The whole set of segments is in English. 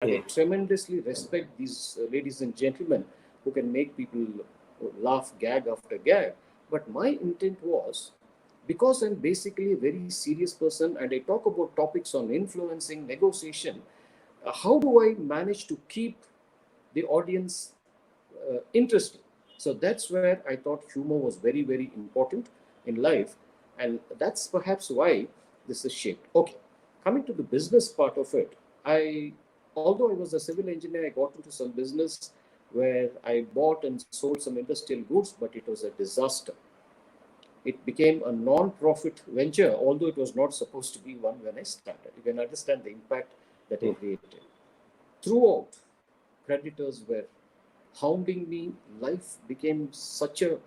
And I tremendously respect these ladies and gentlemen who can make people laugh gag after gag. But my intent was, because I'm basically a very serious person and I talk about topics on influencing, negotiation, how do I manage to keep the audience interesting? So that's where I thought humor was very, very important in life. And that's perhaps why this is shaped. Okay, coming to the business part of it, although I was a civil engineer, I got into some business where I bought and sold some industrial goods, but it was a disaster. It became a non-profit venture, although it was not supposed to be one when I started. You can understand the impact that I created. Throughout, creditors were hounding me. Life became such a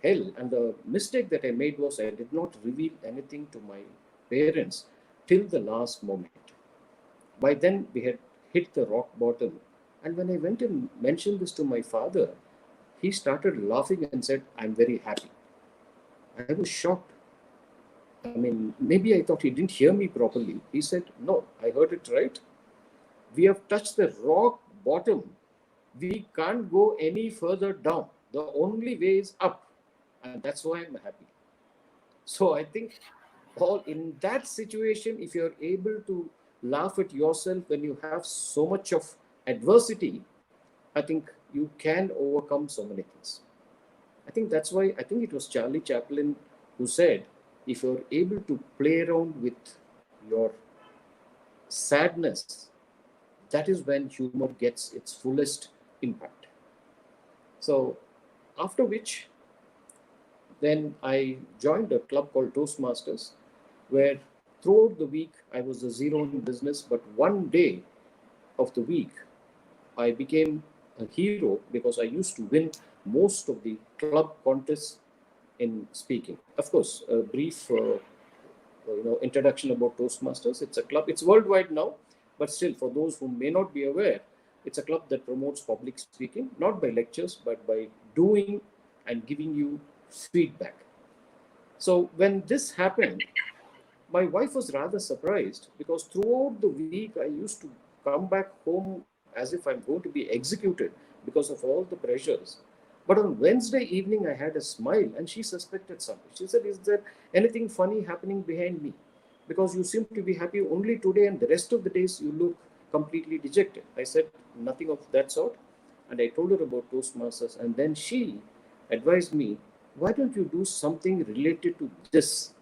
hell. And the mistake that I made was I did not reveal anything to my parents till the last moment. By then, we had hit the rock bottom. And when I went and mentioned this to my father, he started laughing and said, "I'm very happy." I was shocked. I mean, maybe I thought he didn't hear me properly. He said, "No, I heard it right. We have touched the rock bottom. We can't go any further down. The only way is up." And that's why I'm happy. So I think all in that situation, if you're able to laugh at yourself when you have so much of adversity, I think you can overcome so many things. I think that's why I think it was Charlie Chaplin who said, if you're able to play around with your sadness, that is when humor gets its fullest impact. So, after which, then I joined a club called Toastmasters, where throughout the week I was a zero in business, but one day of the week I became a hero because I used to win most of the club contests in speaking. Of course, a brief introduction about Toastmasters. It's a club. It's worldwide now, but still, for those who may not be aware, it's a club that promotes public speaking, not by lectures, but by doing and giving you feedback. So when this happened, my wife was rather surprised because throughout the week I used to come back home as if I'm going to be executed because of all the pressures. But on Wednesday evening, I had a smile and she suspected something. She said, "Is there anything funny happening behind me? Because you seem to be happy only today and the rest of the days you look completely dejected." I said, "Nothing of that sort." And I told her about Toastmasters. And then she advised me, "Why don't you do something related to this?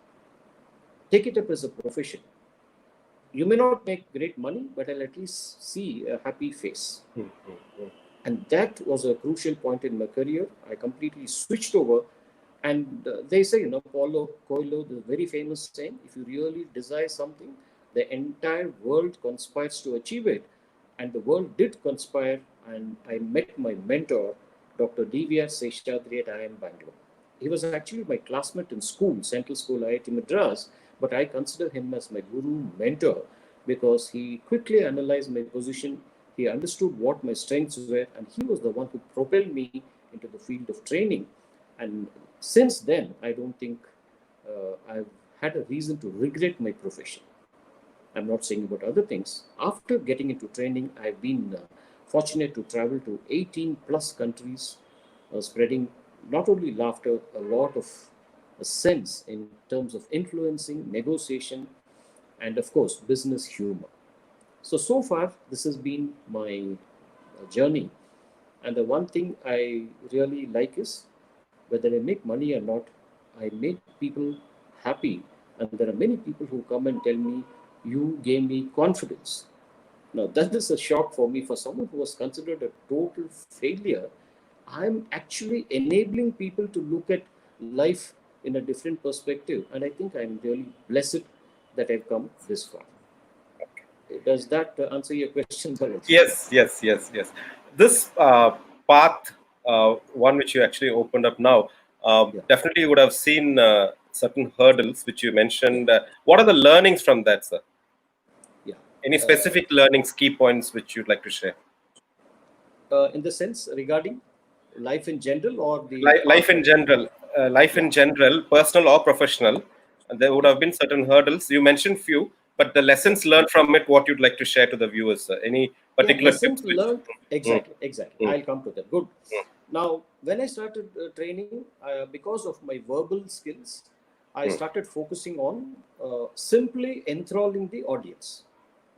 Take it up as a profession. You may not make great money, but I'll at least see a happy face." And that was a crucial point in my career. I completely switched over. And they say, Paulo Coelho, the very famous saying, if you really desire something, the entire world conspires to achieve it. And the world did conspire. And I met my mentor, Dr. D.V.R. Seshadri at IIM Bangalore. He was actually my classmate in school, Central School, IIT Madras. But I consider him as my guru, mentor, because he quickly analyzed my position. He understood what my strengths were, and he was the one who propelled me into the field of training. And since then, I don't think I've had a reason to regret my profession. I'm not saying about other things. After getting into training, I've been fortunate to travel to 18 plus countries, spreading not only laughter, a lot of a sense in terms of influencing, negotiation, and of course, business humor. So far, this has been my journey. And the one thing I really like is whether I make money or not, I make people happy. And there are many people who come and tell me, "You gave me confidence." Now, that is a shock for me. For someone who was considered a total failure, I'm actually enabling people to look at life in a different perspective. And I think I'm really blessed that I've come this far. Does that answer your question, Bharat? Yes. This path, one which you actually opened up now, Yeah. definitely you would have seen certain hurdles which you Yeah. mentioned. What are the learnings from that, sir? Yeah. Any specific learnings, key points which you'd like to share? In the sense regarding life in general or the Life path in that. general, life Yeah. in general, personal or professional, and there would Yeah. have been certain hurdles. You mentioned few, but the lessons learned from it, what you'd like to share to the viewers, sir? Any Yeah, particular lessons tips? learned. Mm, Exactly. mm, I'll come to that. Good. mm, Now, when I started training, because of my verbal skills, I mm, started focusing on simply enthralling the audience.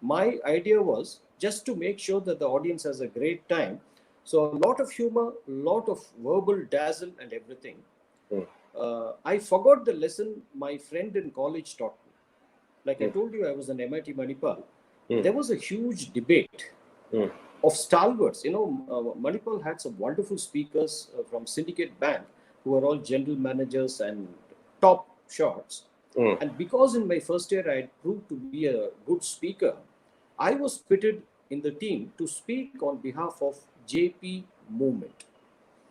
My idea was just to make sure that the audience has a great time. So, a lot of humor, lot of verbal dazzle, and everything. mm, I forgot the lesson my friend in college taught me. Like I mm, told you, I was in MIT Manipal. mm, There was a huge debate mm, of stalwarts. Manipal had some wonderful speakers from Syndicate Bank who were all general managers and top shots. mm. And because in my first year I had proved to be a good speaker, I was pitted in the team to speak on behalf of JP movement.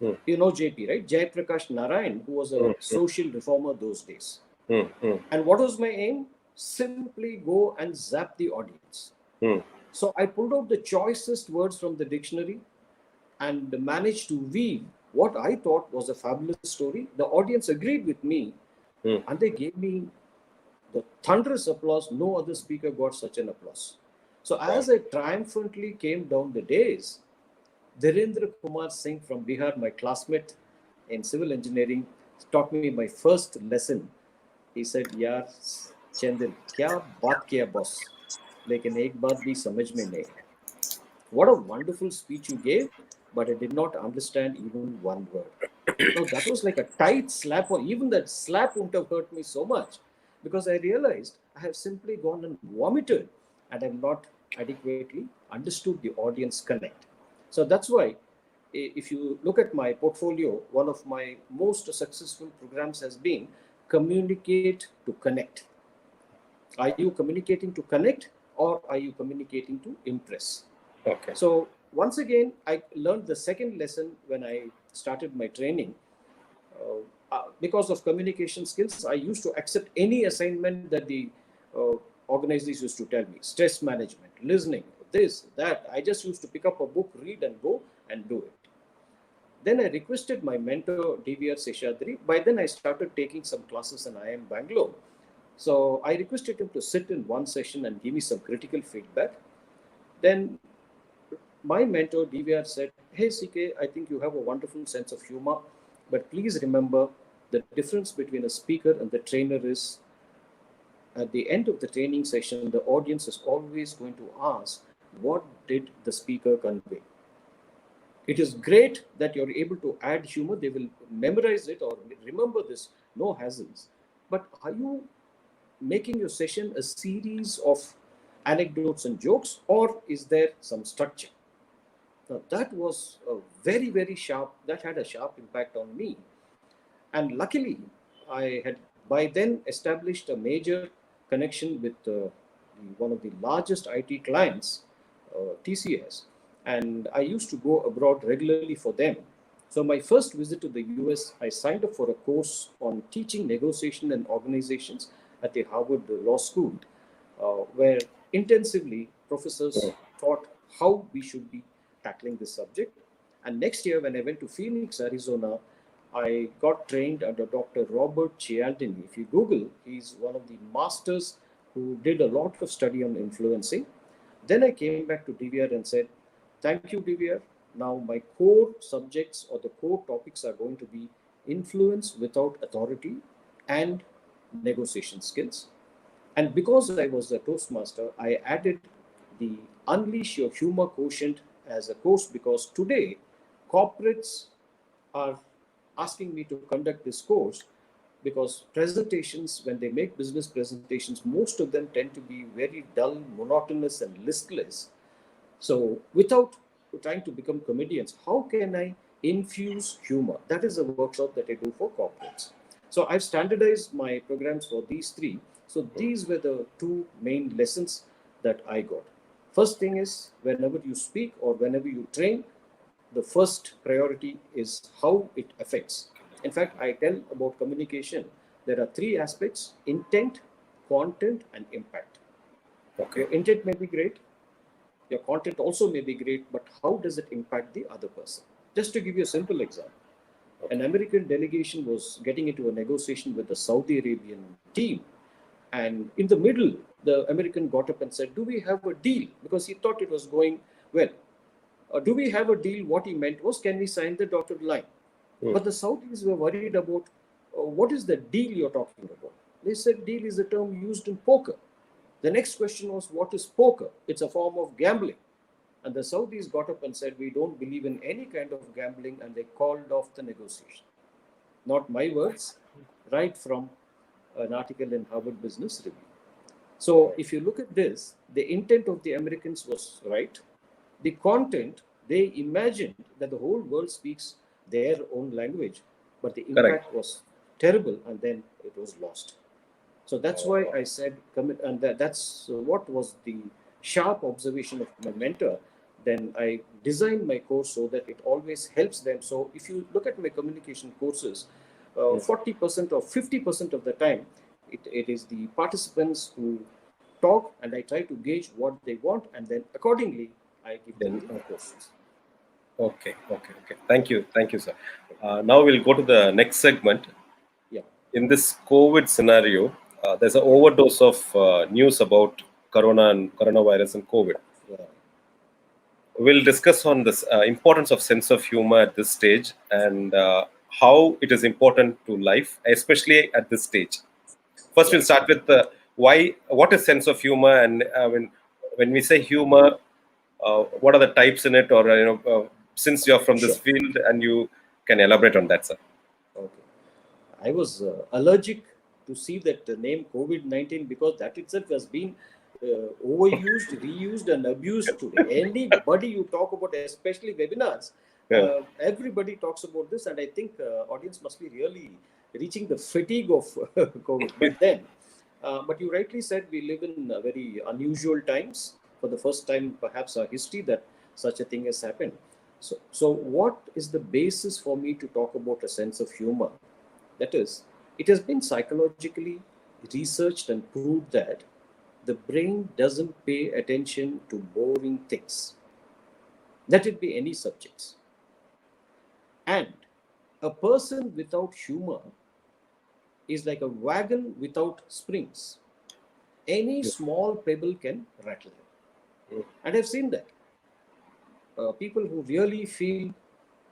Mm, You know JP, right? Jay Prakash Narayan, who was a mm, social reformer those days. mm, mm, And what was my aim? Simply go and zap the audience. mm, So I pulled out the choicest words from the dictionary and managed to weave what I thought was a fabulous story. The audience agreed with me mm. and they gave me the thunderous applause. No other speaker got such an applause. So Wow. as I triumphantly came down the days, Dhirendra Kumar Singh from Bihar, my classmate in civil engineering, taught me my first lesson. He said, "यार चंदिल क्या बात किया boss लेकिन एक बात भी समझ में नहीं आई." What a wonderful speech you gave, but I did not understand even one word. Now, that was like a tight slap, or even that slap wouldn't have hurt me so much because I realized I have simply gone and vomited and have not adequately understood the audience connect. So that's why, if you look at my portfolio, one of my most successful programs has been communicate to connect. Are you communicating to connect or are you communicating to impress? Okay. So once again, I learned the second lesson when I started my training. Because of communication skills, I used to accept any assignment that the uh, organizers used to tell me. Stress management, listening, this, that. I just used to pick up a book, read, and go and do it. Then I requested my mentor, DVR Seshadri. By then, I started taking some classes in IIM Bangalore. So I requested him to sit in one session and give me some critical feedback. Then my mentor DVR said, "Hey CK, I think you have a wonderful sense of humor, but please remember the difference between a speaker and the trainer is at the end of the training session, the audience is always going to ask, what did the speaker convey? It is great that you're able to add humor, they will memorize it or remember this, no hassles. But are you making your session a series of anecdotes and jokes, or is there some structure?" Now, that was a very, very sharp, that had a sharp impact on me. And luckily, I had by then established a major connection with one of the largest IT clients, TCS. And I used to go abroad regularly for them. So, my first visit to the US, I signed up for a course on teaching negotiation and organizations at the Harvard Law School, where intensively professors taught how we should be tackling this subject. And next year, when I went to Phoenix, Arizona, I got trained under Dr. Robert Cialdini. If you Google, he's one of the masters who did a lot of study on influencing. Then I came back to DVR and said, "Thank you, DVR. Now my core subjects or the core topics are going to be influence without authority and negotiation skills." And because I was a Toastmaster, I added the Unleash Your Humor Quotient as a course because today corporates are asking me to conduct this course because presentations, when they make business presentations, most of them tend to be very dull, monotonous, and listless. So, without trying to become comedians, how can I infuse humor? That is a workshop that I do for corporates. So, I've standardized my programs for these three. So, these were the two main lessons that I got. First thing is, whenever you speak or whenever you train, the first priority is how it affects. In fact, I tell about communication. There are three aspects: intent, content, and impact. Okay. Your intent may be great, your content also may be great, but how does it impact the other person? Just to give you a simple example, an American delegation was getting into a negotiation with the Saudi Arabian team. And in the middle, the American got up and said, "Do we have a deal?" Because he thought it was going well. "Do we have a deal?" What he meant was, "Can we sign the dotted line?" But the Saudis were worried about what is the deal you're talking about. They said deal is a term used in poker. The next question was, what is poker? It's a form of gambling. And the Saudis got up and said, "We don't believe in any kind of gambling," and they called off the negotiation. Not my words, right from an article in Harvard Business Review. So if you look at this, the intent of the Americans was right. The content, they imagined that the whole world speaks their own language, but the Correct. impact was terrible, and then it was lost. So that's why I said, commit, and that's what was the sharp observation of my mentor. Then I designed my course so that it always helps them. So if you look at my communication courses, 40% or 50% of the time, it is the participants who talk, and I try to gauge what they want, and then accordingly, I give them the courses. Okay. Thank you, sir. Now we'll go to the next segment. Yeah. In this COVID scenario, there's an overdose of news about corona and coronavirus and COVID. Yeah. We'll discuss on this importance of sense of humor at this stage, and how it is important to life, especially at this stage. First, we'll start with why. What is sense of humor, and when we say humor, what are the types in it, or since you're from this Sure. field, and you can elaborate on that, sir. Okay. I was allergic to see that name COVID-19 because that itself has been overused, reused, and abused today. Anybody you talk about, especially webinars, Yeah. everybody talks about this, and I think audience must be really reaching the fatigue of COVID. But you rightly said we live in very unusual times. For the first time, perhaps our history, that such a thing has happened. So what is the basis for me to talk about a sense of humor? That is, it has been psychologically researched and proved that the brain doesn't pay attention to boring things. Let it be any subjects. And a person without humor is like a wagon without springs. Any small pebble can rattle him. And I've seen that. People who really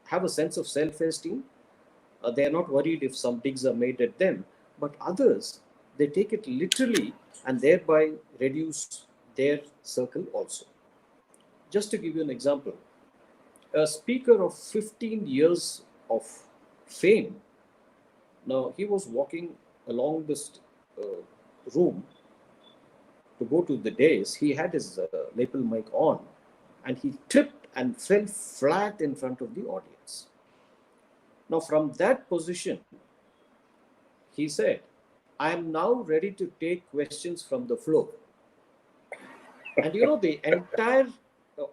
have a sense of self-esteem, they are not worried if some digs are made at them. But others, they take it literally and thereby reduce their circle also. Just to give you an example, a speaker of 15 years of fame, now he was walking along this room to go to the dais. He had his lapel mic on, and he tripped and fell flat in front of the audience. Now, from that position, he said, "I am now ready to take questions from the floor." And the entire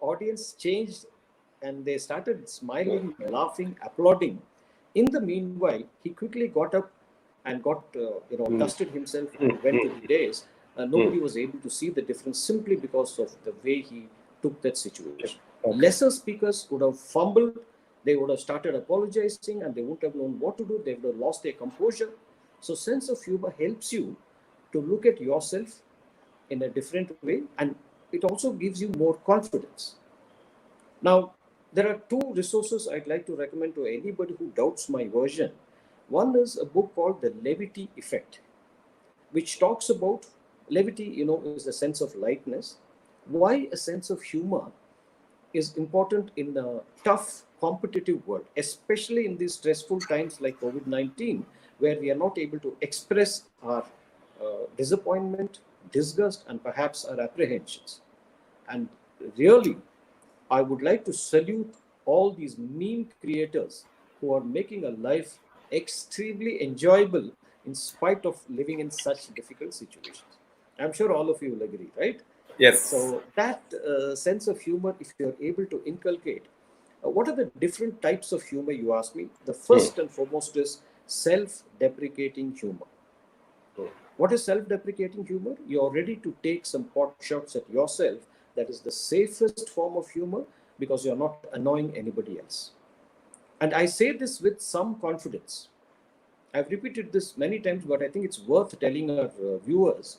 audience changed, and they started smiling, laughing, applauding. In the meanwhile, he quickly got up and dusted himself and went to the dais. Nobody was able to see the difference simply because of the way he took that situation. Okay. Lesser speakers would have fumbled, they would have started apologizing, and they wouldn't have known what to do. They would have lost their composure. So sense of humor helps you to look at yourself in a different way, and it also gives you more confidence. Now, there are two resources I'd like to recommend to anybody who doubts my version. One is a book called The Levity Effect, which talks about levity, is a sense of lightness. Why a sense of humor is important in a tough, competitive world, especially in these stressful times like COVID-19, where we are not able to express our disappointment, disgust, and perhaps our apprehensions. And really, I would like to salute all these meme creators who are making a life extremely enjoyable in spite of living in such difficult situations. I'm sure all of you will agree, right? Yes. So that sense of humor, if you're able to inculcate, what are the different types of humor, you ask me? The first and foremost is self-deprecating humor. What is self-deprecating humor? You're ready to take some pot shots at yourself. That is the safest form of humor because you're not annoying anybody else. And I say this with some confidence. I've repeated this many times, but I think it's worth telling our viewers.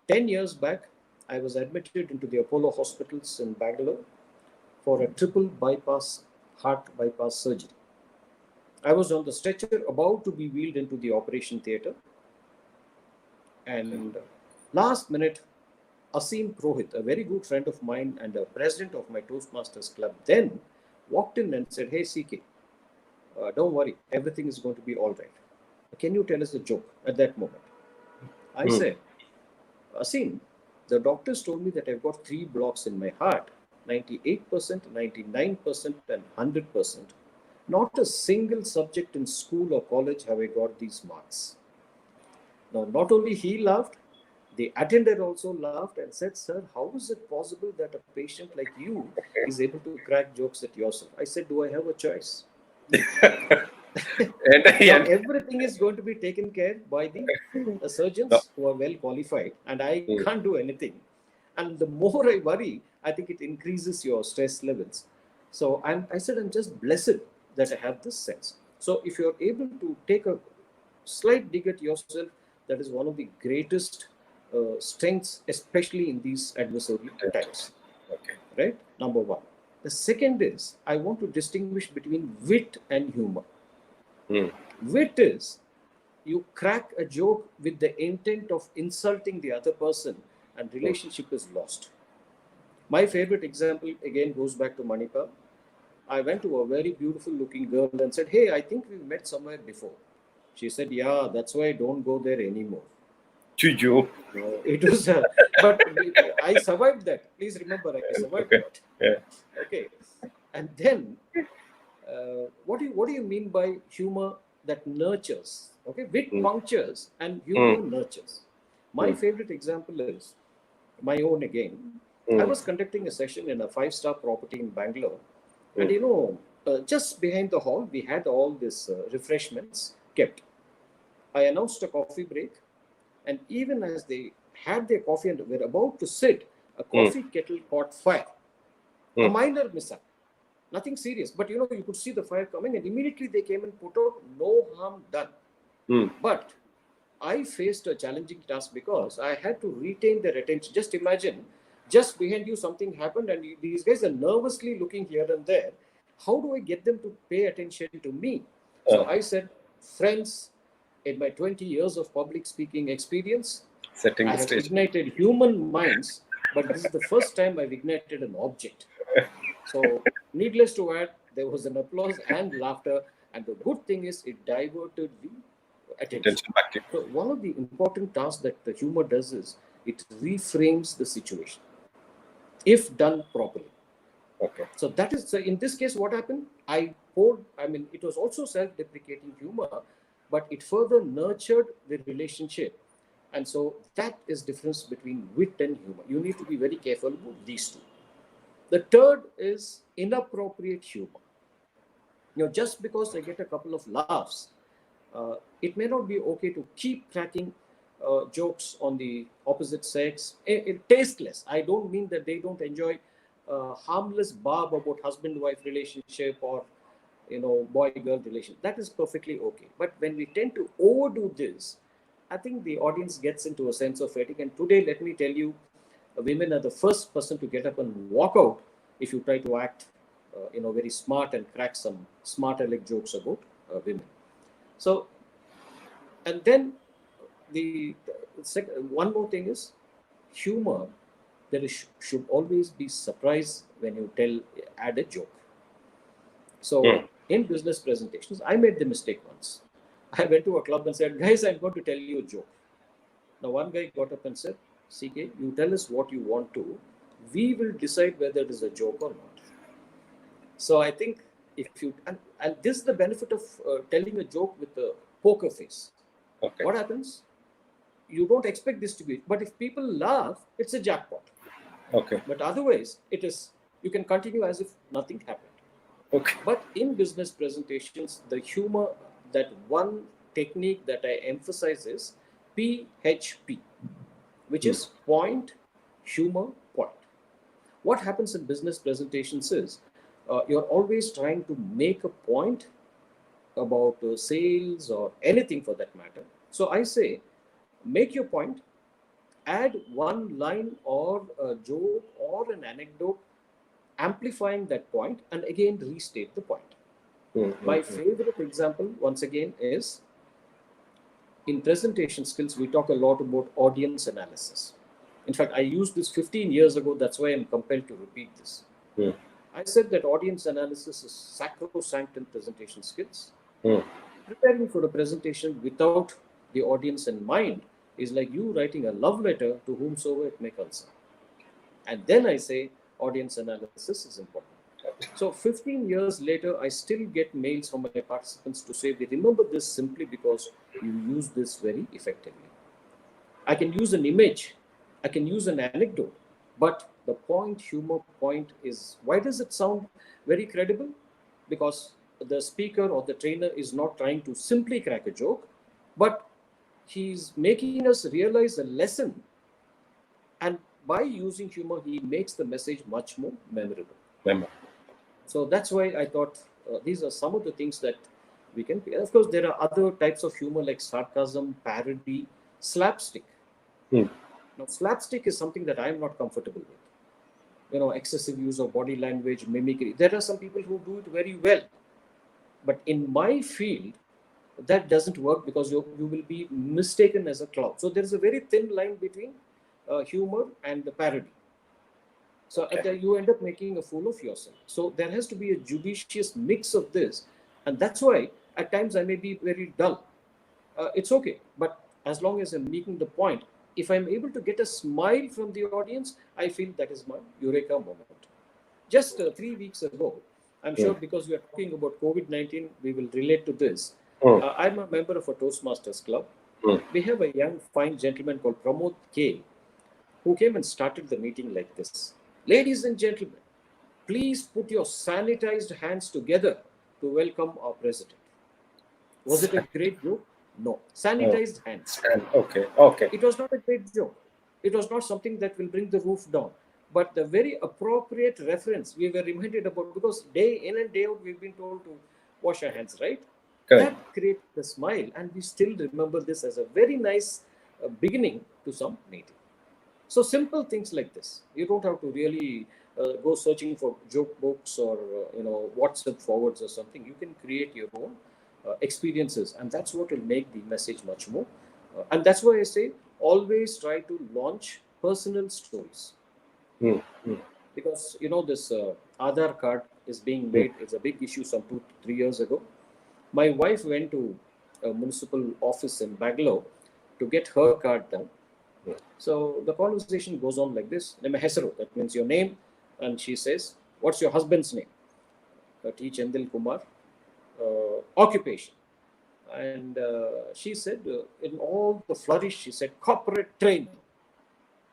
10 years back, I was admitted into the Apollo hospitals in Bangalore for a triple bypass, heart bypass surgery. I was on the stretcher about to be wheeled into the operation theatre. And last minute, Asim Prohit, a very good friend of mine and a president of my Toastmasters club, then walked in and said, "Hey, CK, don't worry, everything is going to be all right. Can you tell us a joke?" At that moment, I said, "Asim, the doctors told me that I've got 3 blocks in my heart, 98%, 99%, and 100%. Not a single subject in school or college have I got these marks." Now, not only he laughed, the attendant also laughed and said, "Sir, how is it possible that a patient like you is able to crack jokes at yourself?" I said, "Do I have a choice?" Now, and everything is going to be taken care by the no. surgeons who are well qualified, and I can't do anything. And the more I worry, I think it increases your stress levels. So I said, I'm just blessed that I have this sense. So if you're able to take a slight dig at yourself, that is one of the greatest strengths, especially in these adversarial times. Okay. Right? Number one. The second is, I want to distinguish between wit and humor. Wit is you crack a joke with the intent of insulting the other person, and relationship is lost. My favorite example again goes back to Manipal. I went to a very beautiful looking girl and said, "Hey, I think we've met somewhere before." She said, "Yeah, that's why I don't go there anymore." Chuju. It was, but I survived that. Please remember, I survived Okay. that. Yeah. Okay. And then, what do you mean by humor that nurtures? Okay, wit punctures and humor nurtures. My favorite example is my own again. I was conducting a session in a 5-star property in Bangalore, and just behind the hall, we had all these refreshments kept. I announced a coffee break, and even as they had their coffee and were about to sit, a coffee kettle caught fire. A minor mishap, nothing serious, but you could see the fire coming, and immediately they came and put out, no harm done. But I faced a challenging task because I had to retain their attention. Just imagine, just behind you something happened, and these guys are nervously looking here and there. How do I get them to pay attention to me? So I said, "Friends, in my 20 years of public speaking experience, Setting I the have stage. ignited human minds, but this is the first time I've ignited an object." So, needless to add, there was an applause and laughter, and the good thing is it diverted the attention. Attention back to So, one of the important tasks that the humor does is it reframes the situation if done properly. Okay. So that is, so in this case, what happened? It was also self-deprecating humor, but it further nurtured the relationship. And so that is difference between wit and humor. You need to be very careful about these two. The third is inappropriate humor. Just because I get a couple of laughs, it may not be okay to keep cracking jokes on the opposite sex. Tasteless. I don't mean that they don't enjoy harmless barb about husband-wife relationship or boy-girl relation. That is perfectly okay. But when we tend to overdo this, I think the audience gets into a sense of fatigue. And today, let me tell you, women are the first person to get up and walk out if you try to act, very smart and crack some smart aleck jokes about women. So, and then the one more thing is humor. Should always be surprise when you add a joke. So in business presentations, I made the mistake once. I went to a club and said, "Guys, I'm going to tell you a joke." Now one guy got up and said, "CK, you tell us what you want to. We will decide whether it is a joke or not." So I think if you and this is the benefit of telling a joke with a poker face. Okay. What happens? You don't expect this to be, but if people laugh, it's a jackpot. Okay. But otherwise, you can continue as if nothing happened. Okay. But in business presentations, the humor, that one technique that I emphasize is PHP, which is point, humor, point. What happens in business presentations is you're always trying to make a point about sales or anything for that matter. So I say, make your point, add one line or a joke or an anecdote amplifying that point, and again restate the point. My favorite example, once again, is in presentation skills, we talk a lot about audience analysis. In fact, I used this 15 years ago. That's why I'm compelled to repeat this. I said that audience analysis is sacrosanct in presentation skills. Preparing for a presentation without the audience in mind is like you writing a love letter to whomsoever it may concern. And then I say audience analysis is important. So 15 years later, I still get mails from my participants to say they remember this simply because you use this very effectively. I can use an image, I can use an anecdote, but the point, humor point is, why does it sound very credible? Because the speaker or the trainer is not trying to simply crack a joke, but he's making us realize a lesson. And by using humor, he makes the message much more memorable. So that's why I thought these are some of the things that we can. Of course, there are other types of humor like sarcasm, parody, slapstick. Now, slapstick is something that I'm not comfortable with. You know, excessive use of body language, mimicry. There are some people who do it very well. But in my field, that doesn't work because you will be mistaken as a clown. So there is a very thin line between humor and the parody. So you end up making a fool of yourself. So there has to be a judicious mix of this. And that's why at times I may be very dull. It's okay. But as long as I'm making the point, if I'm able to get a smile from the audience, I feel that is my eureka moment. Just 3 weeks ago, I'm sure because we are talking about COVID-19, we will relate to this. I'm a member of a Toastmasters club. We have a young, fine gentleman called Pramod K, who came and started the meeting like this. Ladies and gentlemen, please put your sanitized hands together to welcome our president. Was it a great joke? No. Sanitized hands. Okay. It was not a great joke. It was not something that will bring the roof down. But the very appropriate reference we were reminded about, because day in and day out we've been told to wash our hands, right? Correct. That created a smile, and we still remember this as a very nice beginning to some meeting. So simple things like this. You don't have to really go searching for joke books or WhatsApp forwards or something. You can create your own experiences, and that's what will make the message much more. And that's why I say always try to launch personal stories. Because this Aadhaar card is being made. It's a big issue some 2-3 years ago. My wife went to a municipal office in Bangalore to get her card done. So the conversation goes on like this. That means your name. And she says, what's your husband's name? T. Chendil Kumar. Occupation. And she said, in all the flourish, she said, corporate trainer.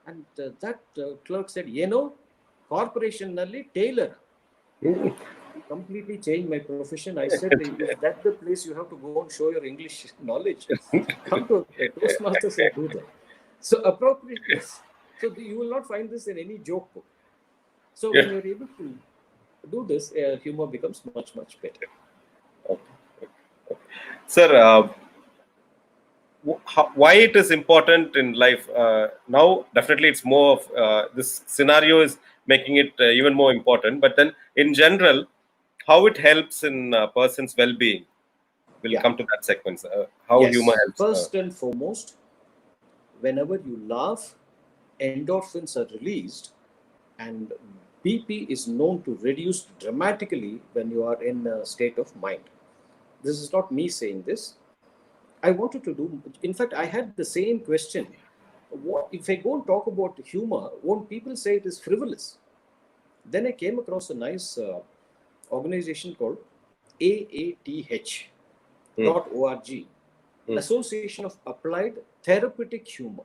And that clerk said, corporation nalli tailor. Completely changed my profession. I said, is that the place you have to go and show your English knowledge? Come to a Toastmasters and do that. So appropriateness. So you will not find this in any joke book. So when you're able to do this, humor becomes much, much better. Sir, why it is important in life? Now, definitely it's more of this scenario is making it even more important. But then in general, how it helps in a person's well-being. We'll come to that sequence. How humor helps. First and foremost, whenever you laugh, endorphins are released, and BP is known to reduce dramatically when you are in a state of mind. This is not me saying this. I wanted to do, in fact, I had the same question. What if I go and talk about humor, won't people say it is frivolous? Then I came across a nice organization called AATH.org, Association of Applied Therapeutic Humor.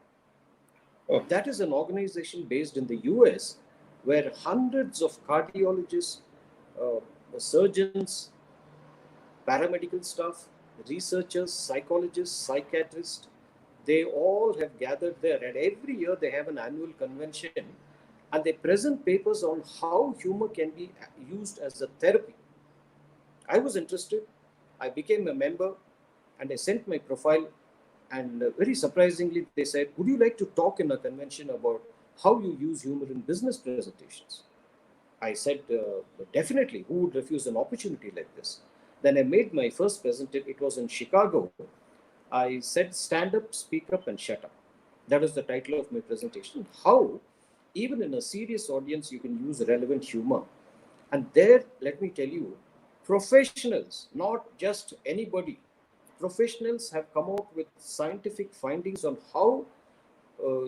That is an organization based in the US where hundreds of cardiologists, surgeons, paramedical staff, researchers, psychologists, psychiatrists, they all have gathered there. And every year they have an annual convention and they present papers on how humor can be used as a therapy. I was interested. I became a member and I sent my profile. And very surprisingly, they said, would you like to talk in a convention about how you use humor in business presentations? I said, definitely, who would refuse an opportunity like this? Then I made my first presentation. It was in Chicago. I said, stand up, speak up, and shut up. That is the title of my presentation. How, even in a serious audience, you can use relevant humor. And there, let me tell you, professionals, not just anybody, professionals have come out with scientific findings on how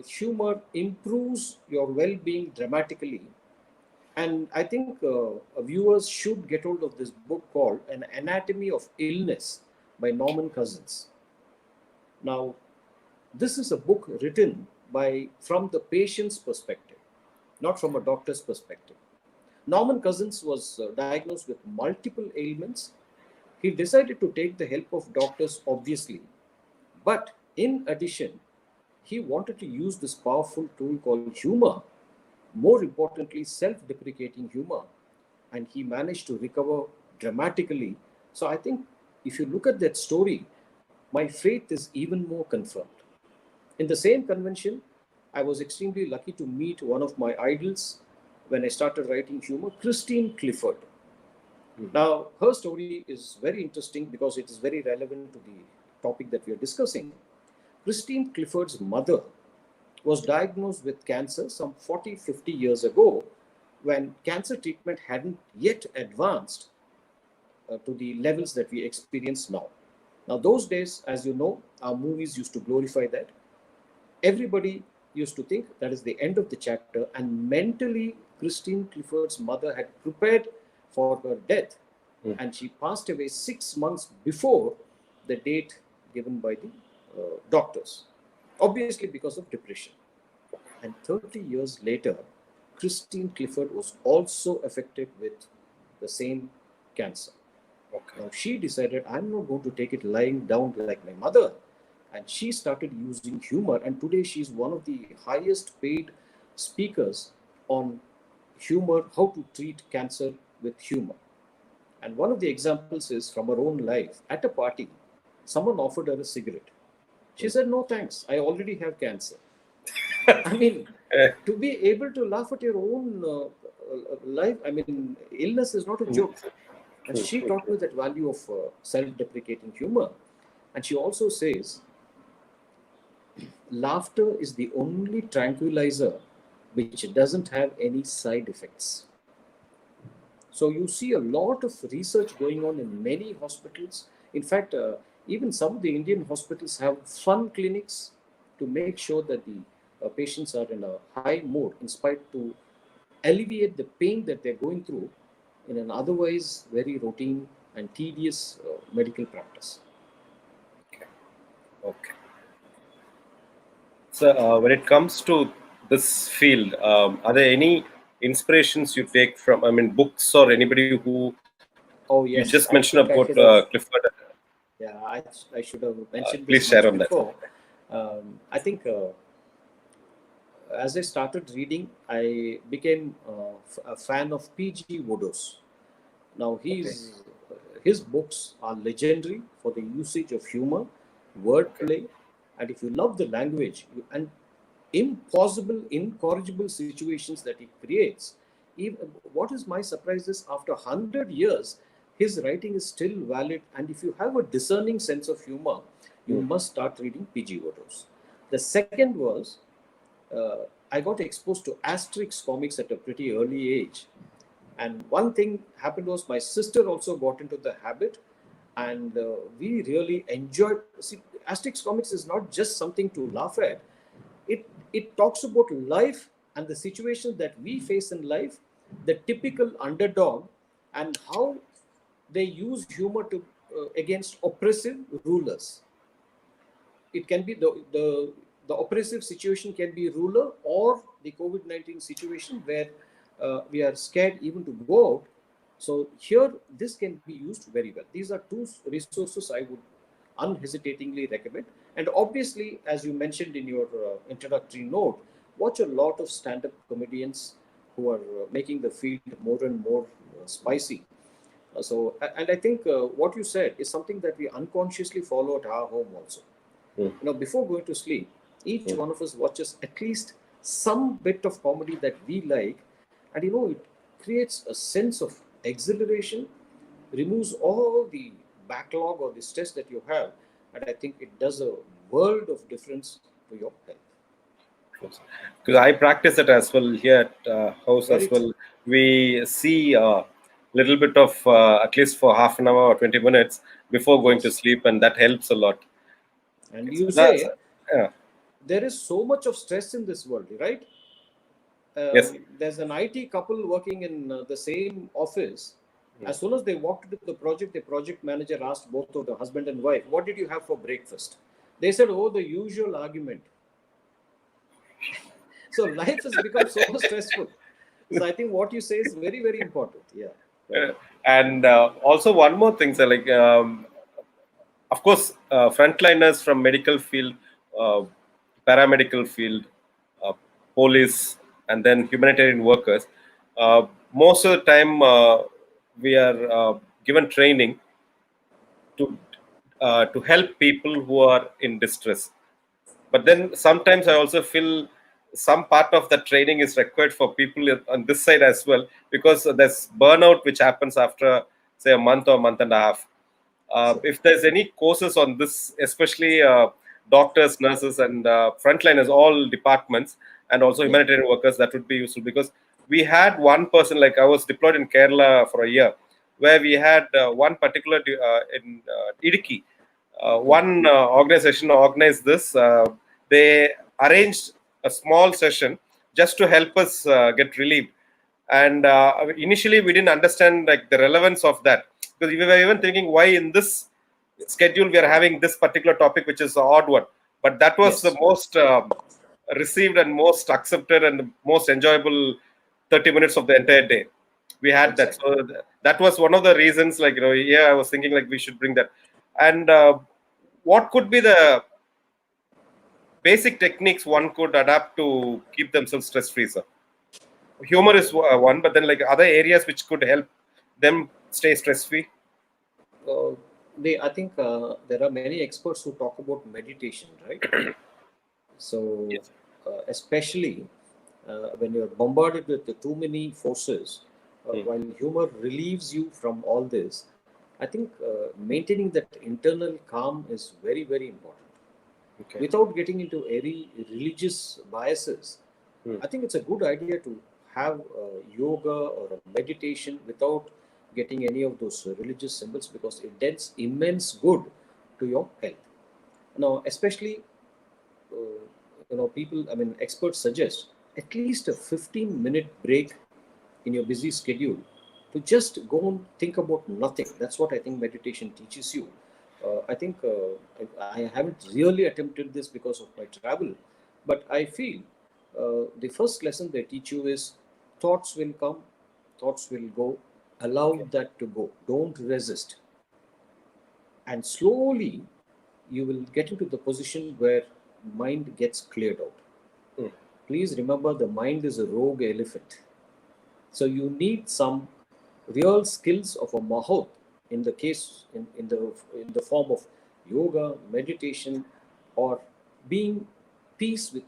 humor improves your well being dramatically. And I think viewers should get hold of this book called An Anatomy of Illness by Norman Cousins. Now, this is a book written by from the patient's perspective, not from a doctor's perspective. Norman Cousins was diagnosed with multiple ailments. He decided to take the help of doctors, obviously, but in addition, he wanted to use this powerful tool called humor, more importantly, self deprecating humor, and he managed to recover dramatically. So I think if you look at that story, my faith is even more confirmed. In the same convention, I was extremely lucky to meet one of my idols when I started writing humor, Christine Clifford. Now, her story is very interesting because it is very relevant to the topic that we are discussing. Christine Clifford's mother was diagnosed with cancer some 40, 50 years ago when cancer treatment hadn't yet advanced to the levels that we experience now. Now, those days, as you know, our movies used to glorify that. Everybody used to think that is the end of the chapter, and mentally, Christine Clifford's mother had prepared for her death, and she passed away 6 months before the date given by the doctors, obviously because of depression. And 30 years later, Christine Clifford was also affected with the same cancer. Okay. Now she decided, I'm not going to take it lying down like my mother. And she started using humor. And today she's one of the highest paid speakers on humor, how to treat cancer with humor. And one of the examples is from her own life. At a party, someone offered her a cigarette. She said, no thanks, I already have cancer. I mean, to be able to laugh at your own life, I mean, illness is not a joke. And she taught me that value of self-deprecating humor. And she also says, laughter is the only tranquilizer which doesn't have any side effects. So you see a lot of research going on in many hospitals. In fact, even some of the Indian hospitals have fun clinics to make sure that the patients are in a high mood, in spite to alleviate the pain that they're going through in an otherwise very routine and tedious medical practice. Okay. So, when it comes to this field, are there any inspirations you take from, I mean, books or anybody who Oh you yes, just I mentioned think I about should have. Clifford? Yeah, I should have mentioned Please this share much on that. before. I think as I started reading, I became a fan of P.G. Wodehouse. Now, Okay. his books are legendary for the usage of humor, Okay. wordplay, and if you love the language and impossible, incorrigible situations that he creates. Even, what is my surprise is after 100 years, his writing is still valid. And if you have a discerning sense of humor, you must start reading P.G. Wodehouse. The second was I got exposed to Asterix comics at a pretty early age. And one thing happened was my sister also got into the habit, and we really enjoyed. See, Asterix comics is not just something to laugh at. It talks about life and the situations that we face in life, the typical underdog, and how they use humor to against oppressive rulers. It can be the oppressive situation can be ruler or the COVID-19 situation where we are scared even to go out. So here, this can be used very well. These are two resources I would unhesitatingly recommend. And obviously, as you mentioned in your introductory note, watch a lot of stand-up comedians who are making the field more and more spicy. And I think what you said is something that we unconsciously follow at our home also. Mm. Before going to sleep, each Mm. one of us watches at least some bit of comedy that we like, and it creates a sense of exhilaration, removes all the backlog or the stress that you have, and I think it does a world of difference to your health. Because I practice it as well here at house Very as true. well. We see a little bit of at least for half an hour or 20 minutes before going to Yes. sleep, and that helps a lot. And So you that's say yeah. there is so much of stress in this world, right? Yes. There's an IT couple working in the same office. As soon as they walked into the project, the project manager asked both of the husband and wife, "What did you have for breakfast?" They said, "Oh, the usual argument." So life has become so stressful. So I think what you say is very, very important. Yeah. Uh, and also one more thing, sir, like of course, frontliners from medical field, uh, paramedical field, uh, police, and then humanitarian workers. Most of the time, we are given training to help people who are in distress. But then sometimes I also feel some part of the training is required for people on this side as well, because there's burnout which happens after say a month or month and a half. Sure. If there's any courses on this, especially doctors, nurses, and frontliners, all departments, and also Yeah. humanitarian workers, that would be useful, because we had one person, like I was deployed in Kerala for a year, where we had one particular in Idiki. One organization organized this. They arranged a small session just to help us get relieved. And initially, we didn't understand like the relevance of that, because we were even thinking why in this schedule we are having this particular topic, which is the odd one. But that was the Yes. most received and most accepted and the most enjoyable 30 minutes of the entire day. We had that. Exactly. So that was one of the reasons, like, yeah, I was thinking like we should bring that. And what could be the basic techniques one could adapt to keep themselves stress free, sir? Humor is one, but then like other areas which could help them stay stress free. Uh, I think there are many experts who talk about meditation, right? So, Yes. especially when you're bombarded with the too many forces, Hmm. while humor relieves you from all this, I think maintaining that internal calm is very, very important. Okay. Without getting into any religious biases, Hmm. I think it's a good idea to have yoga or a meditation without getting any of those religious symbols, because it does immense good to your health. Now, especially people, I mean, experts suggest at least a 15-minute break in your busy schedule to just go and think about nothing. That's what I think meditation teaches you. I think I haven't really attempted this because of my travel, but I feel the first lesson they teach you is thoughts will come, thoughts will go, allow Okay. that to go, don't resist, and slowly you will get into the position where mind gets cleared out. Hmm. Please remember, the mind is a rogue elephant. So you need some real skills of a mahout in the case in the form of yoga, meditation, or being peace with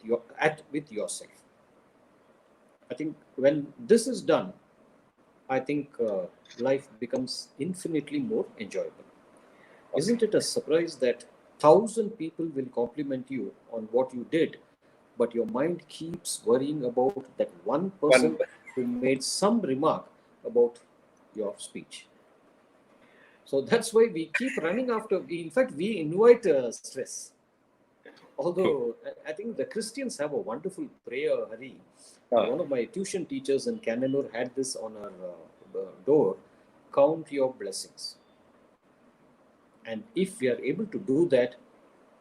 with yourself. I think when this is done, I think life becomes infinitely more enjoyable. Okay. Isn't it a surprise that 1,000 people will compliment you on what you did, but your mind keeps worrying about that one person One. who made some remark about your speech? So that's why we keep running after. In fact, we invite stress. True. Although I think the Christians have a wonderful prayer, Hari. Ah. One of my tuition teachers in Kannur had this on her door: count your blessings. And if we are able to do that,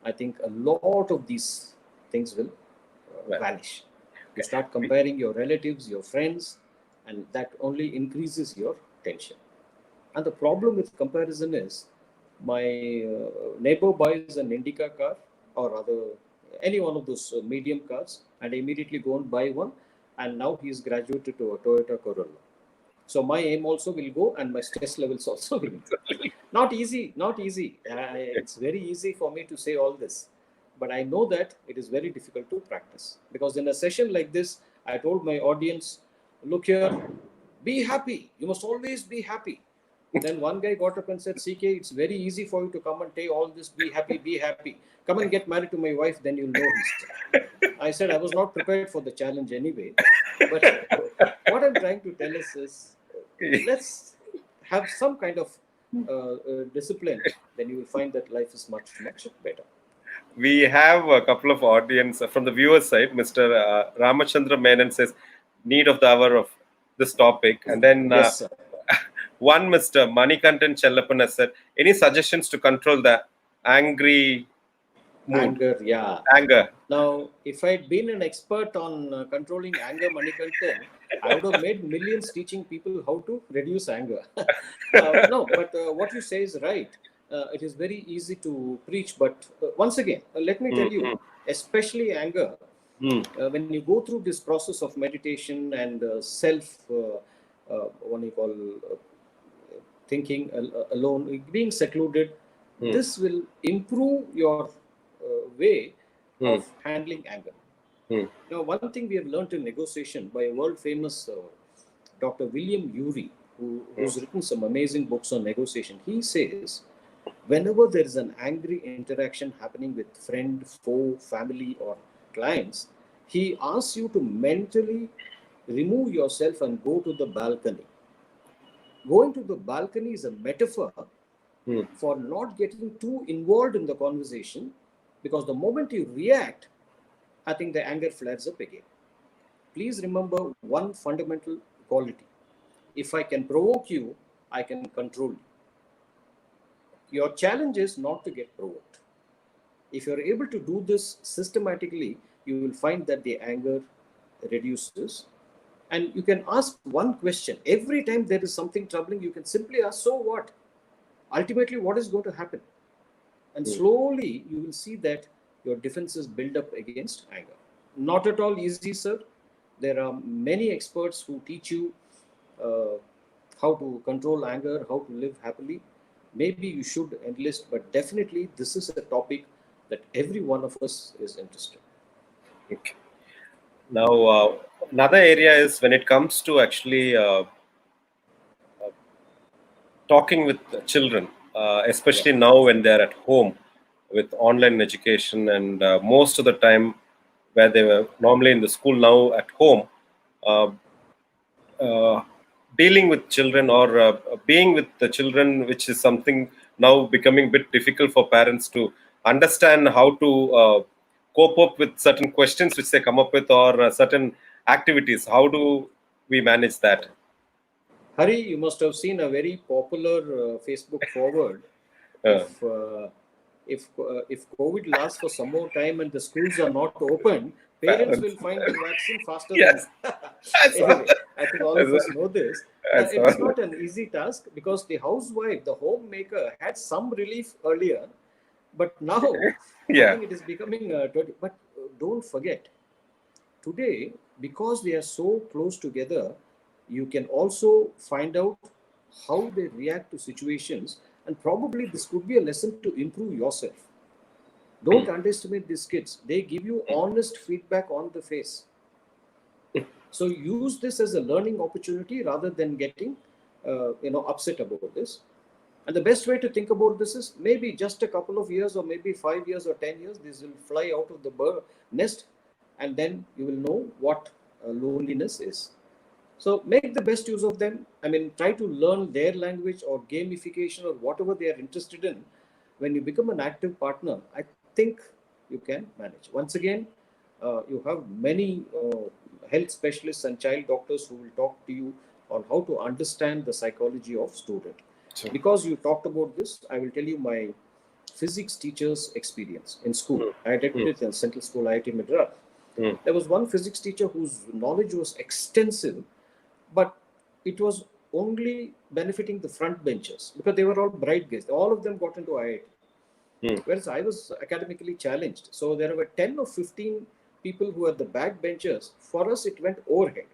I think a lot of these things will Well, vanish. You okay. start comparing your relatives, your friends, and that only increases your tension. And the problem with comparison is my neighbor buys an Indica car or rather any one of those medium cars, and I immediately go and buy one. And now he's graduated to a Toyota Corolla. So my aim also will go, and my stress levels also will go. Not easy, not easy. It's very easy for me to say all this, but I know that it is very difficult to practice, because in a session like this, I told my audience, look here, be happy. You must always be happy. Then one guy got up and said, CK, it's very easy for you to come and take all this, be happy, be happy. Come and get married to my wife, then you'll know, he said. I said, I was not prepared for the challenge anyway. But what I'm trying to tell us is, let's have some kind of discipline, then you will find that life is much, much better. We have a couple of audience from the viewer side. Mr. Ramachandra Menon says, need of the hour of this topic. And then Yes, sir. one Mr. Manikantan Chellappan has said, any suggestions to control the angry mood? Anger, yeah. Anger. Now, if I'd been an expert on controlling anger, Manikantan, I would have made millions teaching people how to reduce anger. No, but what you say is right. It is very easy to preach, but once again, let me tell you, especially anger, when you go through this process of meditation and what do you call, thinking alone, being secluded, this will improve your way of handling anger. Now, one thing we have learned in negotiation by a world famous Dr. William Urey, who's written some amazing books on negotiation, he says, whenever there is an angry interaction happening with friend, foe, family, or clients, he asks you to mentally remove yourself and go to the balcony. Going to the balcony is a metaphor for not getting too involved in the conversation, because the moment you react, I think the anger flares up again. Please remember one fundamental quality. If I can provoke you, I can control you. Your challenge is not to get provoked. If you're able to do this systematically, you will find that the anger reduces. And you can ask one question. Every time there is something troubling, you can simply ask, so what? Ultimately, what is going to happen? And slowly, you will see that your defenses build up against anger. Not at all easy, sir. There are many experts who teach you how to control anger, how to live happily. Maybe you should enlist, but definitely this is a topic that every one of us is interested. Okay. Now, another area is when it comes to actually talking with children, especially now when they're at home with online education, and most of the time where they were normally in the school, now at home, uh, dealing with children or being with the children, which is something now becoming a bit difficult for parents to understand how to cope up with certain questions which they come up with, or certain activities. How do we manage that? Hari, you must have seen a very popular Facebook forward. If if COVID lasts for some more time and the schools are not open, parents will find the vaccine faster Yes. than. Anyway, I think all of us know this. It is not an easy task, because the housewife, the homemaker, had some relief earlier, but now I think it is becoming. But don't forget, today, because they are so close together, you can also find out how they react to situations, and probably this could be a lesson to improve yourself. Don't underestimate these kids. They give you honest feedback on the face. So use this as a learning opportunity rather than getting upset about this. And the best way to think about this is maybe just a couple of years, or maybe 5 years or 10 years, these will fly out of the nest, and then you will know what loneliness is. So make the best use of them. I mean, try to learn their language or gamification or whatever they are interested in. When you become an active partner, I think you can manage. Once again, you have many health specialists and child doctors who will talk to you on how to understand the psychology of student. Sure. Because you talked about this, I will tell you my physics teacher's experience in school. I did it in Central School, IIT Madras. There was one physics teacher whose knowledge was extensive, but it was only benefiting the front benchers because they were all bright guys. All of them got into IIT. Whereas I was academically challenged. So there were 10 or 15 people who were the back benchers. For us, it went overhead.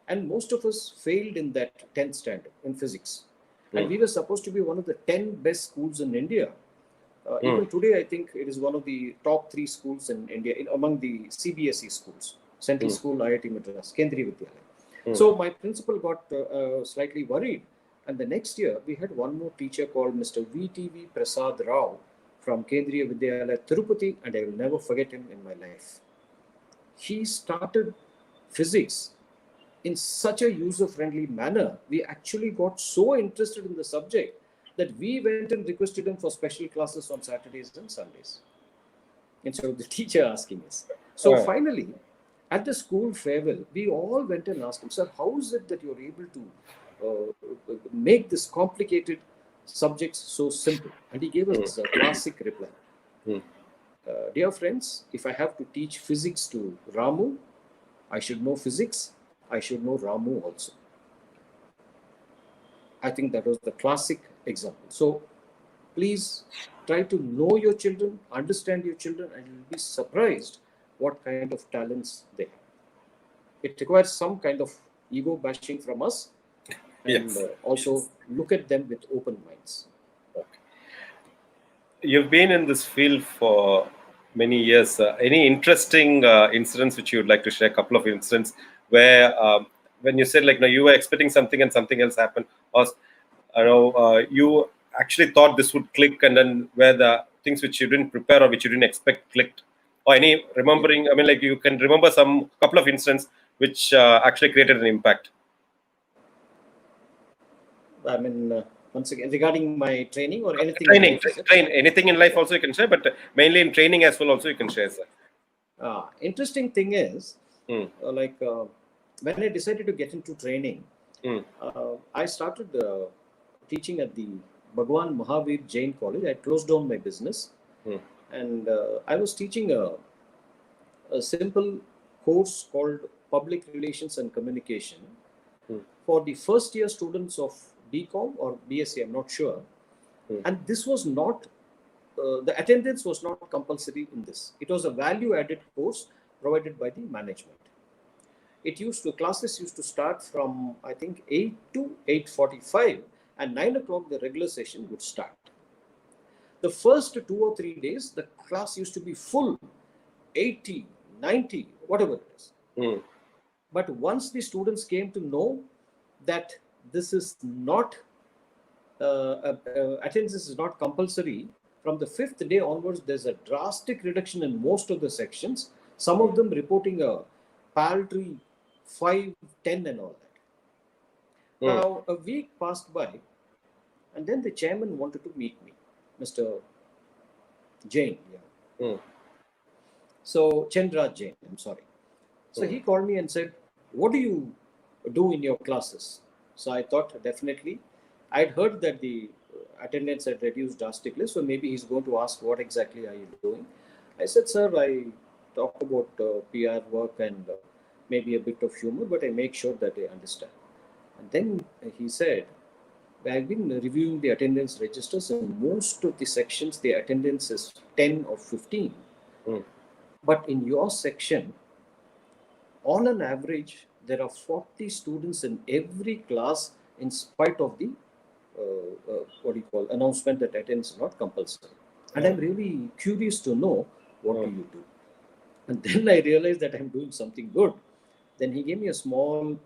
And most of us failed in that 10th standard in physics. And Mm. we were supposed to be one of the 10 best schools in India. Even today, I think it is one of the top 3 schools in India among the CBSE schools. Central School, IIT Madras, Kendriya Vidyalaya. So my principal got slightly worried. And the next year, we had one more teacher called Mr. VTV Prasad Rao from Kendriya Vidyalaya, Tirupati, and I will never forget him in my life. He started physics in such a user-friendly manner. We actually got so interested in the subject that we went and requested him for special classes on Saturdays and Sundays instead of the teacher asking us. So finally, at the school farewell, we all went and asked him, sir, how is it that you're able to make this complicated subjects so simple? And he gave us a classic reply. Dear friends, if I have to teach physics to Ramu, I should know physics, I should know Ramu also. I think that was the classic example. So please try to know your children, understand your children, and you'll be surprised what kind of talents they have. It requires some kind of ego bashing from us, and also look at them with open minds. You've been in this field for many years. Any interesting incidents which you would like to share? A couple of incidents where when you said, like, no, you were expecting something and something else happened, or you actually thought this would click, and then where the things which you didn't prepare or which you didn't expect clicked, or any remembering? I mean, like, you can remember some couple of incidents which actually created an impact. I mean, once again, regarding my training or anything. Anything in life also you can share, but mainly in training as well also you can share, sir. Interesting thing is, when I decided to get into training, I started teaching at the Bhagwan Mahavir Jain College. I closed down my business, and I was teaching a simple course called Public Relations and Communication for the first year students of BCom or BSc, I'm not sure. And this was not, the attendance was not compulsory in this. It was a value-added course provided by the management. Classes used to start from, I think, 8 to 8:45, and 9 o'clock the regular session would start. The first 2 or 3 days, the class used to be full, 80, 90, whatever it is. But once the students came to know that this is not, attendance is not compulsory, from the 5th day onwards, there's a drastic reduction in most of the sections, some of them reporting a paltry 5, 10 and all that. Now, a week passed by, and then the chairman wanted to meet me, Mr. Jain. So, Chandra Jain, I'm sorry. So he called me and said, what do you do in your classes? So I thought, definitely. I'd heard that the attendance had reduced drastically, so maybe he's going to ask, what exactly are you doing? I said, sir, I talk about PR work and maybe a bit of humor, but I make sure that they understand. And then he said, I've been reviewing the attendance registers, and most of the sections, the attendance is 10 or 15. But in your section, on an average, there are 40 students in every class, in spite of the announcement that attendance is not compulsory. And I'm really curious to know, what do you do? And then I realized that I'm doing something good. Then he gave me a small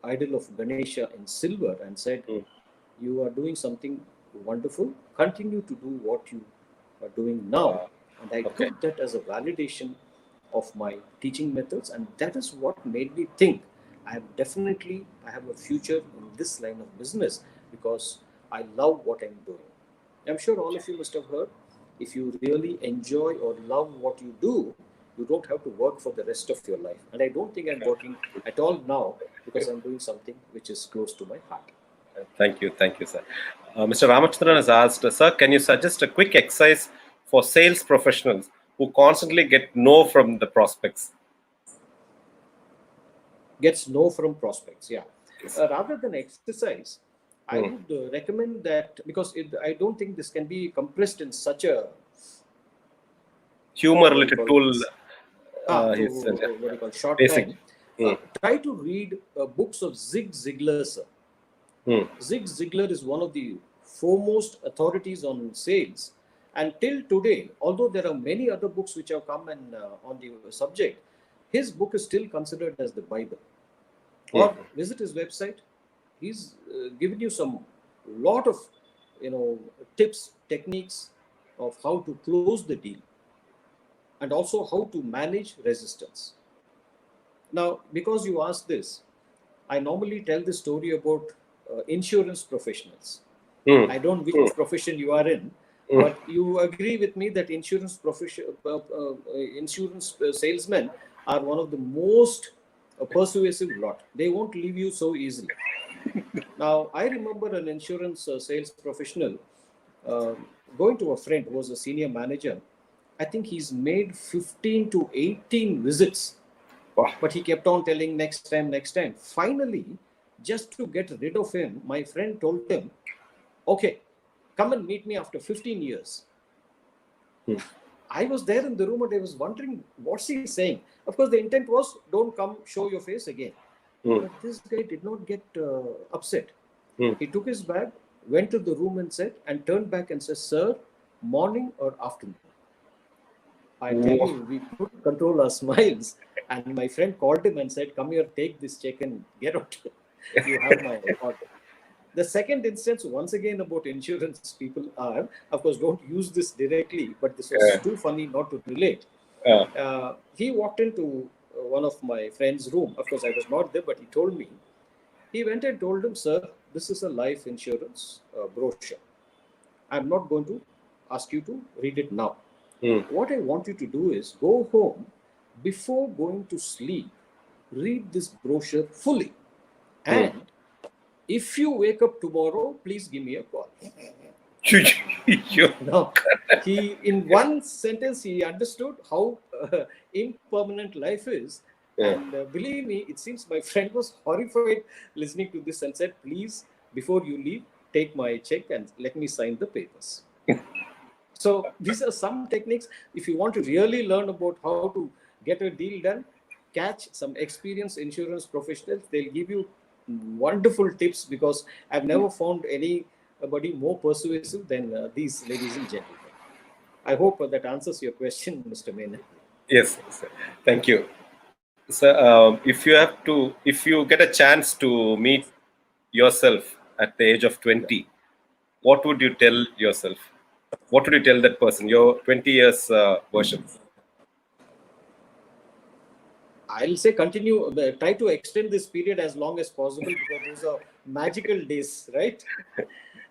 idol of Ganesha in silver and said, you are doing something wonderful. Continue to do what you are doing now. And I took that as a validation of my teaching methods, and that is what made me think I have a future in this line of business, because I love what I'm doing. I'm sure all of you must have heard, if you really enjoy or love what you do, you don't have to work for the rest of your life. And I don't think I'm working at all now, because I'm doing something which is close to my heart. Thank you, sir. Mr. Ramachandran has asked, sir, can you suggest a quick exercise for sales professionals who constantly get no from the prospects? Gets no from prospects, yeah. Rather than exercise, I would recommend that, because I don't think this can be compressed in such a humor-related tool. Short Basic time. Try to read books of Zig Ziglar, sir. Zig Ziglar is one of the foremost authorities on sales. And till today, although there are many other books which have come and on the subject, his book is still considered as the Bible. Or visit his website. He's given you some lot of tips, techniques of how to close the deal, and also how to manage resistance. Now, because you asked this, I normally tell the story about insurance professionals. I don't know which profession you are in, but you agree with me that insurance salesmen are one of the most persuasive lot. They won't leave you so easily. Now, I remember an insurance sales professional going to a friend who was a senior manager. I think he's made 15 to 18 visits. Wow. But he kept on telling next time, next time. Finally, just to get rid of him, my friend told him, okay, come and meet me after 15 years. I was there in the room and I was wondering, what's he saying? Of course, the intent was, don't come, show your face again. But this guy did not get upset. He took his bag, went to the room and turned back and said, sir, morning or afternoon? I tell you, we couldn't control our smiles. And my friend called him and said, come here, take this check and get out. You have my order. The second instance, once again, about insurance people are, of course, don't use this directly, but this was too funny not to relate. He walked into one of my friend's room. Of course, I was not there, but he told me. He went and told him, sir, this is a life insurance brochure. I'm not going to ask you to read it now. What I want you to do is go home, before going to sleep, read this brochure fully. And if you wake up tomorrow, please give me a call. Now, in one sentence, he understood how impermanent life is. And believe me, it seems my friend was horrified listening to this and said, please, before you leave, take my check and let me sign the papers. So these are some techniques. If you want to really learn about how to get a deal done, catch some experienced insurance professionals. They'll give you wonderful tips, because I've never found anybody more persuasive than these ladies and gentlemen. I hope that answers your question, Mr. Menon. Yes, sir. Thank you. So, if you get a chance to meet yourself at the age of 20, what would you tell yourself? What would you tell that person, your 20 years version? I'll say continue, try to extend this period as long as possible, because those are magical days, right?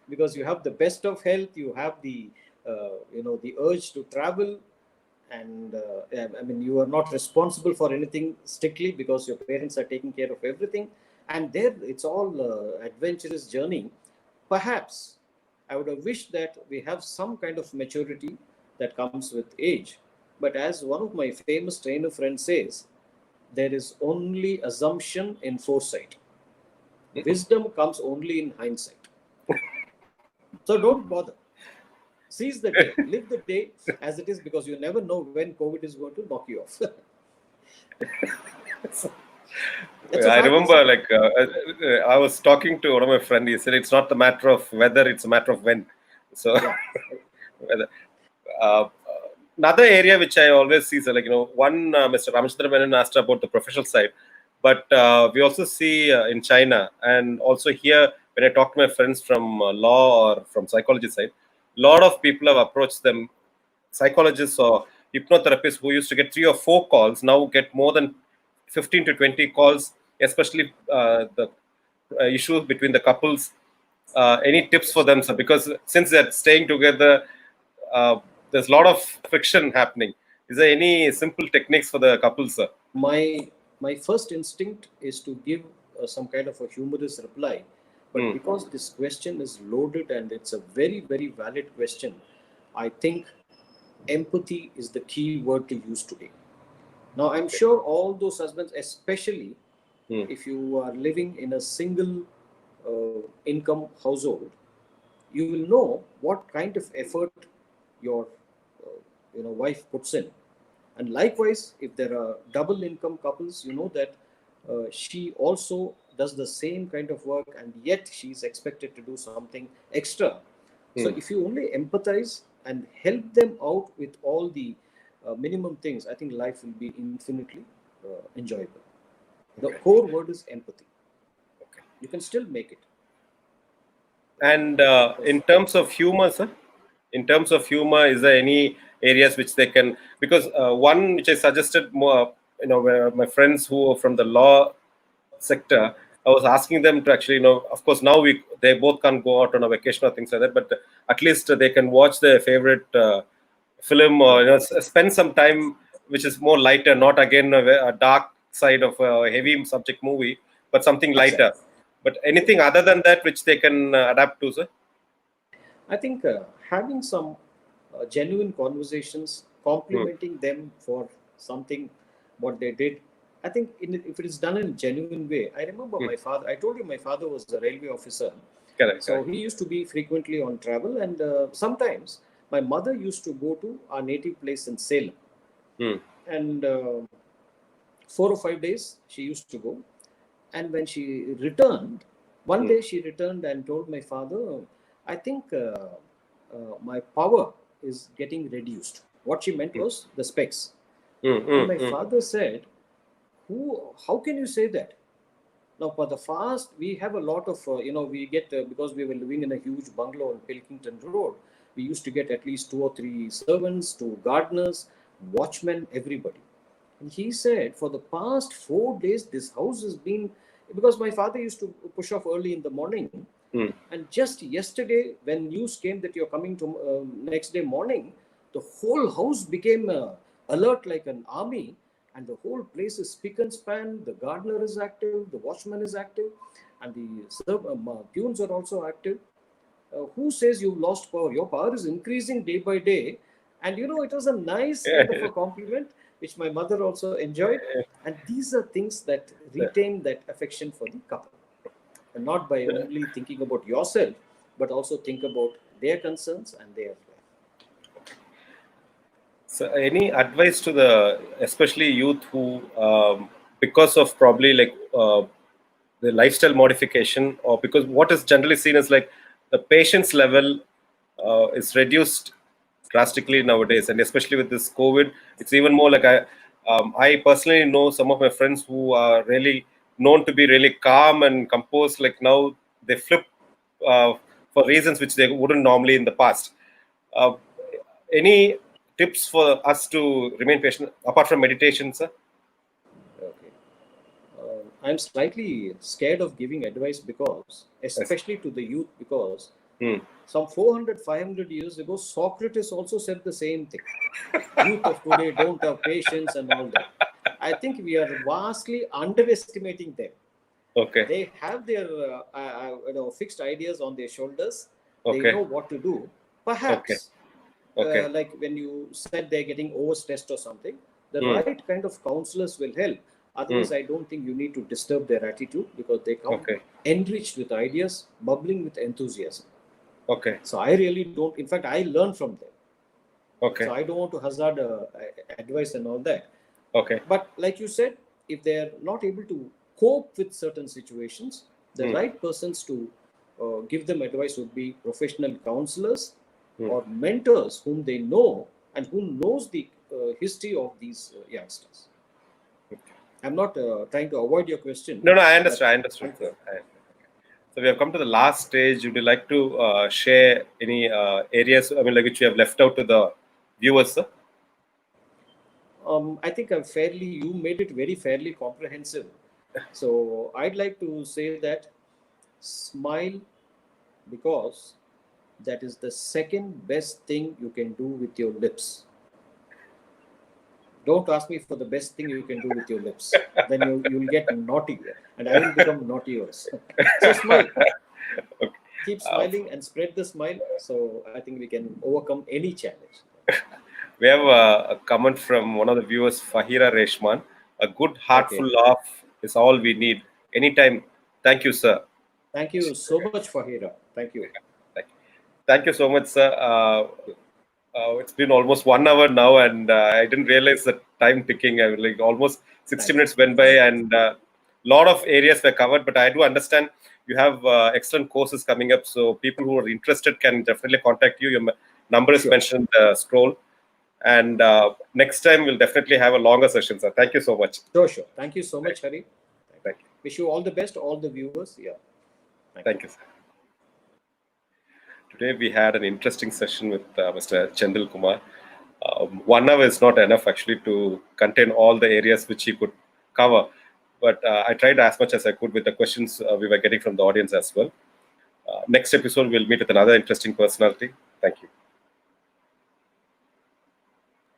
Because you have the best of health, you have the, the urge to travel, and I mean, you are not responsible for anything strictly because your parents are taking care of everything. And there, it's all adventurous journey. Perhaps I would have wished that we have some kind of maturity that comes with age. But as one of my famous trainer friends says, there is only assumption in foresight. Wisdom comes only in hindsight. So don't bother. Seize the day. Live the day as it is, because you never know when COVID is going to knock you off. I remember, I was talking to one of my friends. He said, it's not the matter of whether, it's a matter of when. So, whether. Another area which I always see is Mr. Ramachandra Menon asked about the professional side, but we also see in China, and also here when I talk to my friends from law or from psychology side, a lot of people have approached them, psychologists or hypnotherapists who used to get 3 or 4 calls, now get more than 15 to 20 calls, especially the issues between the couples. Any tips for them, sir? Because since they're staying together, there's a lot of friction happening. Is there any simple techniques for the couples, sir? My first instinct is to give some kind of a humorous reply. But because this question is loaded and it's a very, very valid question, I think empathy is the key word to use today. Now, I'm sure all those husbands, especially if you are living in a single income household, you will know what kind of effort your wife puts in. And likewise, if there are double income couples, you know that she also does the same kind of work, and yet she is expected to do something extra. So Hmm. if you only empathize and help them out with all the minimum things, I think life will be infinitely enjoyable. The Okay. core word is empathy. Okay. You can still make it. And Because in terms of humor, sir, in terms of humor, is there any areas which they can? Because one which I suggested more, where my friends who are from the law sector, I was asking them to actually, of course, now they both can't go out on a vacation or things like that, but at least they can watch their favorite film, or yeah, spend some time which is more lighter, not again a dark side of a heavy subject movie, but something lighter. exactly. But Yeah. anything other than that which they can adapt to, sir? I think having some genuine conversations, Hmm. complimenting them for something what they did. I think if it is done in a genuine way. I remember Hmm. my father. I told you my father was a railway officer, Correct, so correct. he used to be frequently on travel, and sometimes my mother used to go to our native place in Salem, Hmm. and 4 or 5 days she used to go. And when she returned, one Hmm. day she returned and told my father, I think my power is getting reduced. What she meant Hmm. was the specs. Hmm. And Hmm. my Hmm. father said, how can you say that? Now, for the fast, we have a lot of, we get, because we were living in a huge bungalow on Pilkington Road, we used to get at least 2 or 3 servants, 2 gardeners, watchmen, everybody. And he said, for the past 4 days, this house has been, because my father used to push off early in the morning. Hmm. And just yesterday, when news came that you're coming to next day morning, the whole house became alert like an army, and the whole place is spick and span. The gardener is active, the watchman is active, and the peons are also active. Who says you've lost power? Your power is increasing day by day. And it was a nice kind of a compliment, which my mother also enjoyed. And these are things that retain that affection for the couple. And not by only thinking about yourself, but also think about their concerns and their life. So, any advice to the especially youth who, because of probably like the lifestyle modification, or because what is generally seen as like the patience level is reduced drastically nowadays, and especially with this COVID, it's even more like I personally know some of my friends who are really known to be really calm and composed. Like now they flip uh, for reasons which they wouldn't normally in the past. Uh, any tips for us to remain patient apart from meditation, sir? Okay. I'm slightly scared of giving advice because, Yes. especially to the youth, because Hmm. some 400, 500 years ago, Socrates also said the same thing. Youth of today don't have patience and all that. I think we are vastly underestimating them. Okay. They have their fixed ideas on their shoulders. They Okay. know what to do. Okay. Perhaps, Okay. like when you said they're getting overstressed or something, the Hmm. right kind of counselors will help. Hmm. Otherwise, I don't think you need to disturb their attitude because they come Okay. enriched with ideas, bubbling with enthusiasm. Okay. So I really don't. In fact, I learn from them. So Okay. I don't want to hazard advice and all that. Okay. But like you said, if they're not able to cope with certain situations, the Hmm. right persons to give them advice would be professional counselors Hmm. or mentors whom they know and who knows the history of these youngsters. I'm not trying to avoid your question, No, no, I but understood. I understood, sir. So we have come to the last stage. Would you like to share any areas? I mean, like which you have left out to the viewers, sir? I think you made it very fairly comprehensive. So I'd like to say that smile, because that is the second best thing you can do with your lips. Don't ask me for the best thing you can do with your lips. Then you'll get naughty, and I will become naughty also. So smile, Okay. keep Uh, smiling, and spread the smile. So I think we can overcome any challenge. we have a comment from one of the viewers, Fahira Reshman. A good, heartful Okay. laugh is all we need. Anytime. Thank you, sir. Thank you so much, Fahira. Thank you. Thank you so much, sir. It's been almost 1 hour now, and I didn't realize the time ticking. I was like almost 60 Thank you. minutes went by, and lot of areas were covered, but I do understand you have excellent courses coming up. So people who are interested can definitely contact you. Your number is Sure. mentioned scroll. And next time we'll definitely have a longer session, sir. Thank you so much. Sure. Thank you so much, Hari. Thank you. Wish you all the best, all the viewers. Yeah. Thank you, sir. Today we had an interesting session with Mr. Chendil Kumar. 1 hour is not enough actually to contain all the areas which he could cover. But I tried as much as I could with the questions we were getting from the audience as well. Next episode, we'll meet with another interesting personality. Thank you.